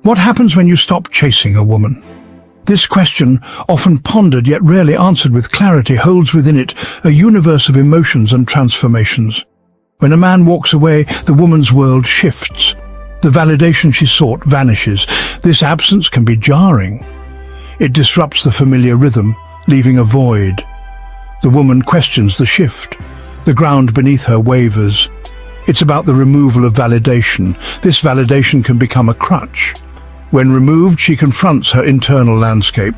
What happens when you stop chasing a woman? This question, often pondered yet rarely answered with clarity, holds within it a universe of emotions and transformations. When a man walks away, the woman's world shifts. The validation she sought vanishes. This absence can be jarring. It disrupts the familiar rhythm, leaving a void. The woman questions the shift. The ground beneath her wavers. It's about the removal of validation. This validation can become a crutch. When removed, she confronts her internal landscape.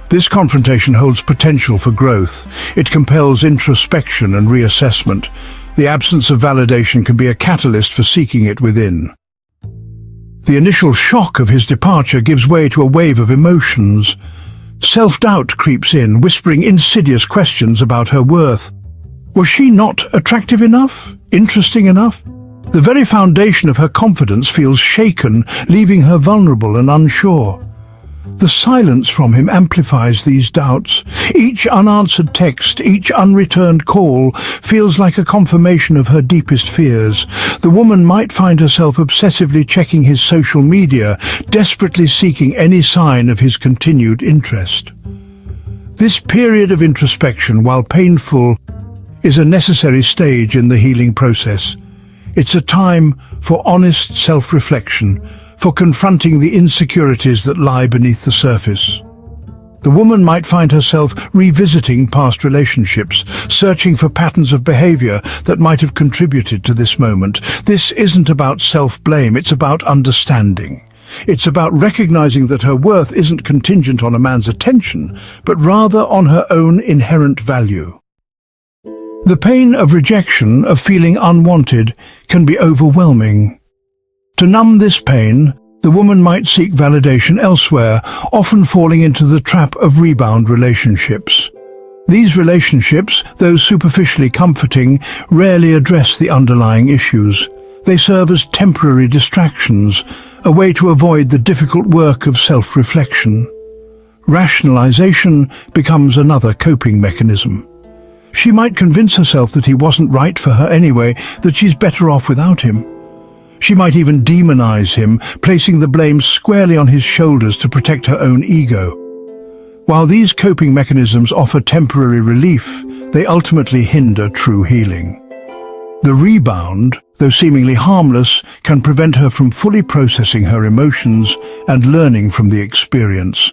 This confrontation holds potential for growth. It compels introspection and reassessment. The absence of validation can be a catalyst for seeking it within. The initial shock of his departure gives way to a wave of emotions. Self-doubt creeps in, whispering insidious questions about her worth. Was she not attractive enough? Interesting enough? The very foundation of her confidence feels shaken, leaving her vulnerable and unsure. The silence from him amplifies these doubts. Each unanswered text, each unreturned call, feels like a confirmation of her deepest fears. The woman might find herself obsessively checking his social media, desperately seeking any sign of his continued interest. This period of introspection, while painful, is a necessary stage in the healing process. It's a time for honest self-reflection, for confronting the insecurities that lie beneath the surface. The woman might find herself revisiting past relationships, searching for patterns of behavior that might have contributed to this moment. This isn't about self-blame, it's about understanding. It's about recognizing that her worth isn't contingent on a man's attention, but rather on her own inherent value. The pain of rejection, of feeling unwanted, can be overwhelming. To numb this pain, the woman might seek validation elsewhere, often falling into the trap of rebound relationships. These relationships, though superficially comforting, rarely address the underlying issues. They serve as temporary distractions, a way to avoid the difficult work of self-reflection. Rationalization becomes another coping mechanism. She might convince herself that he wasn't right for her anyway, that she's better off without him. She might even demonize him, placing the blame squarely on his shoulders to protect her own ego. While these coping mechanisms offer temporary relief, they ultimately hinder true healing. The rebound, though seemingly harmless, can prevent her from fully processing her emotions and learning from the experience.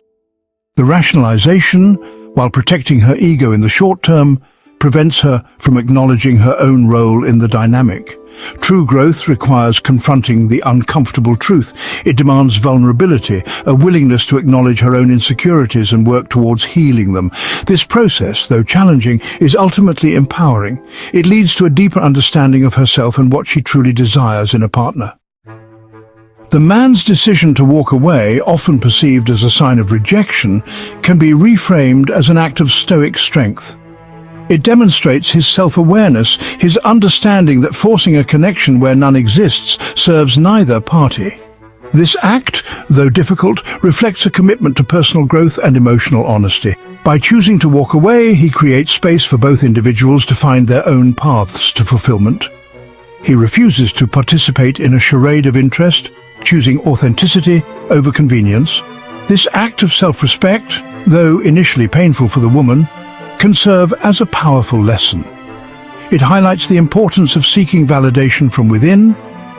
The rationalization, while protecting her ego in the short term, prevents her from acknowledging her own role in the dynamic. True growth requires confronting the uncomfortable truth. It demands vulnerability, a willingness to acknowledge her own insecurities and work towards healing them. This process, though challenging, is ultimately empowering. It leads to a deeper understanding of herself and what she truly desires in a partner. The man's decision to walk away, often perceived as a sign of rejection, can be reframed as an act of stoic strength. It demonstrates his self-awareness, his understanding that forcing a connection where none exists serves neither party. This act, though difficult, reflects a commitment to personal growth and emotional honesty. By choosing to walk away, he creates space for both individuals to find their own paths to fulfillment. He refuses to participate in a charade of interest, choosing authenticity over convenience. This act of self-respect, though initially painful for the woman, can serve as a powerful lesson. It highlights the importance of seeking validation from within,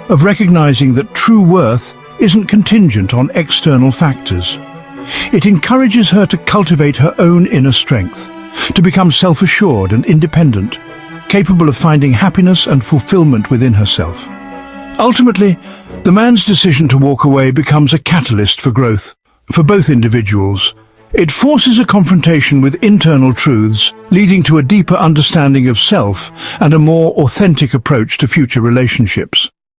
of recognizing that true worth isn't contingent on external factors. It encourages her to cultivate her own inner strength, to become self-assured and independent, capable of finding happiness and fulfillment within herself. Ultimately, the man's decision to walk away becomes a catalyst for growth, for both individuals. It forces a confrontation with internal truths, leading to a deeper understanding of self and a more authentic approach to future relationships.